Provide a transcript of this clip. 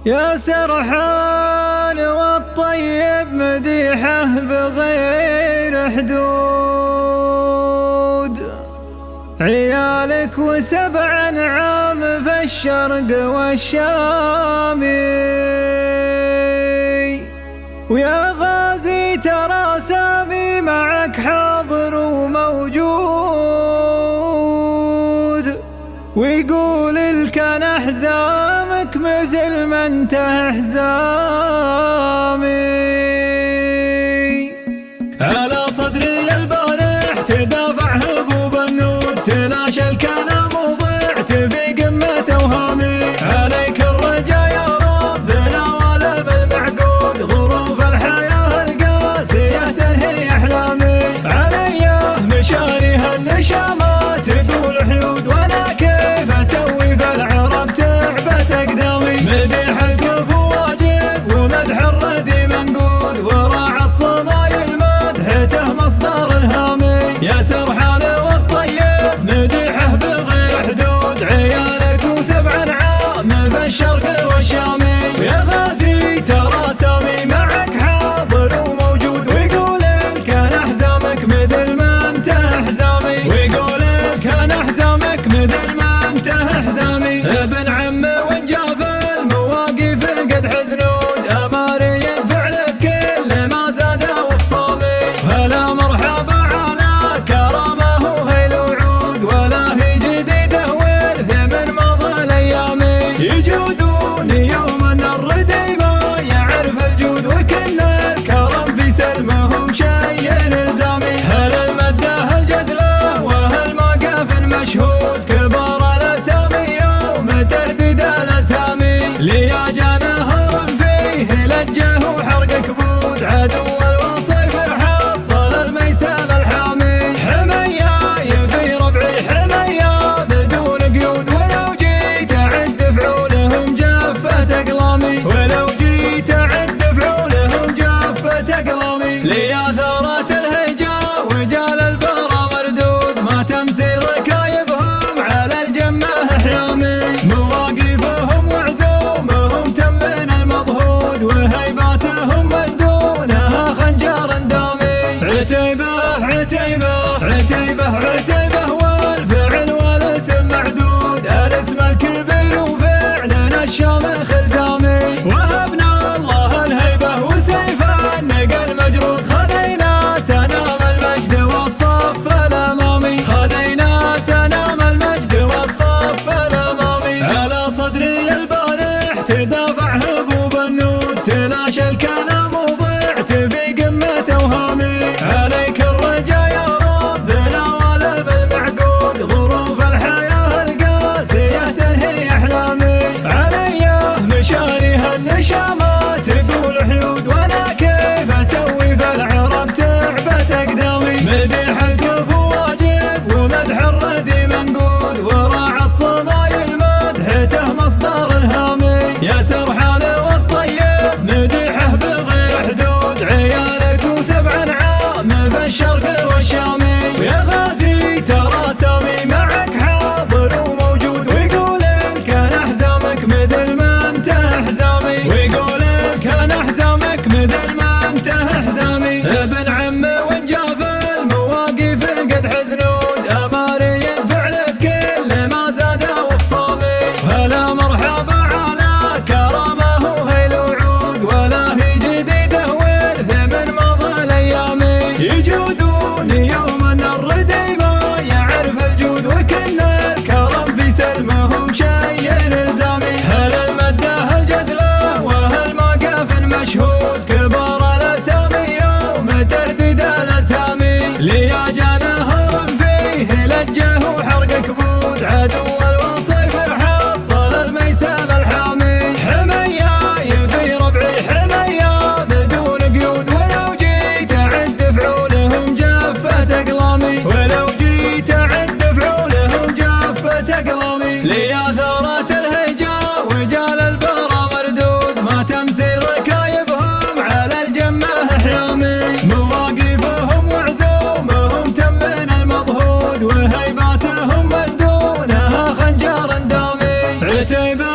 يا سرحان والطيب مديحه بغير حدود، عيالك و7 نعام في الشرق والشام، ويا غازي ترى سامي معك حاضر وموجود، ويقول الكن أحزامك مثل ما انت أحزامي. على صدري البارح تدافع هبوب النود، تلاشى الكلام وضعت في قمة أوهامي. عليك الرجا يا ربنا ولا بالمعقود، ظروف الحياة القاسية تنهي أحلامي. علي مشاريها النشامات تقول حيود، وانا كيف اسوي في العرب تعبت اقدامي. مديح الكفو واجب ومدح الردي منقود، وراعى الصمايل مدحته مصدر الهامي. يا سرحان والطيب مديحه بغير حدود، عيالك و7 نعام في الشرق والشامي. يا غازي ترى سامي معك حاضر وموجود، ويقول الكن احزامك مثل ما انت احزامي. ويقول الكن احزامك مثل ما انت احزامي. ابن عم وان جاف المواقف قد حزنود، اماري فعلك كل ما زاد وخصامي. هلا مرحبا على كرامه وهيل وعود، ولا هي جديده ورث من مضى الايامي. يجودون يوم ان الردي ما يعرف الجود، وكن الكرم في سلمهم شيء الزامي. هل المده الجزله وهل موقف مشهود، كبار الاسامي يوم تهدد الاسامي. ليا جانهم فيه لجه وحرق كبود، عدو الوصيف حصل الميسم الحامي. حمية في ربعي حمية بدون قيود، ولو جيت اعد فعولهم جفت اقلامي. ولو جيت اعد فعولهم جفت اقلامي. ليا ثارات الهجا وجال البرى مردود، ما تمسي ركايبهم على الجمه احلامي. مواقفهم وعزومهم تمن المضهود، وهيباتهم من دونها خنجر دامي. عتيبه عتيبه عتيبه عتيبه والفعل والاسم معدود، الاسم الكبير وفعلنا الشامخ الزامي. وهبنا الله الهيبه وسيف النقل مجرود، خذينا سنام المجد والصف الامامي. خذينا سنام المجد والصف الامامي. على صدري البارح تدافع هبوب النود، تلاشى الكلام وضعت في قمة اوهامي. عليك الرجا يا ربنا ولا بالمعقود، ظروف الحياة القاسية تنهي احلامي. علي مشاريها النشامات تقول حيود، وانا كيف اسوي في العرب تعبت اقدامي. مديح الكفو واجب ومدح الردي منقود، وراعى الصمايل مدحته مصدر الهامي. يا سرحان والطيب مديحه بغير حدود، عيالك و7 نعام في الشرق والشامي. ويا غازي ترى سامي معك حاضر وموجود، ويقول الكن احزامك مثل ما انت احزامي. ويقول الكن احزامك مثل ما انت احزامي. ابن عم وان جاف المواقف قد حزنود، اماري فعلك كل ما زاد وخصامي. هلا مرحبا على كرامه وهيل وعود، ولا هي جديده ورث من مضى الايامي. يجودون يوم ان الردي ما يعرف الجود، وكن الكرم في سلمهم شيء الزامي. هل المده الجزله وهل موقف مشهود، كبار الاسامي يوم تهدد الاسامي. ليا جانهم فيه لجه وحرق كبود، عدو الوصيف حصل الميسم الحامي. حمية في ربعي حمية بدون قيود، ولو جيت اعد فعولهم جفت اقلامي. ولو جيت اعد فعولهم جفت اقلامي. ليا ثارات الهجا وجال البرى مردود، ما تمسي ركايبهم على الجمه احلامي. مواقفهم وعزومهم تمن المضهود، وهيباتهم من دونها خنجر دامي. عتيبه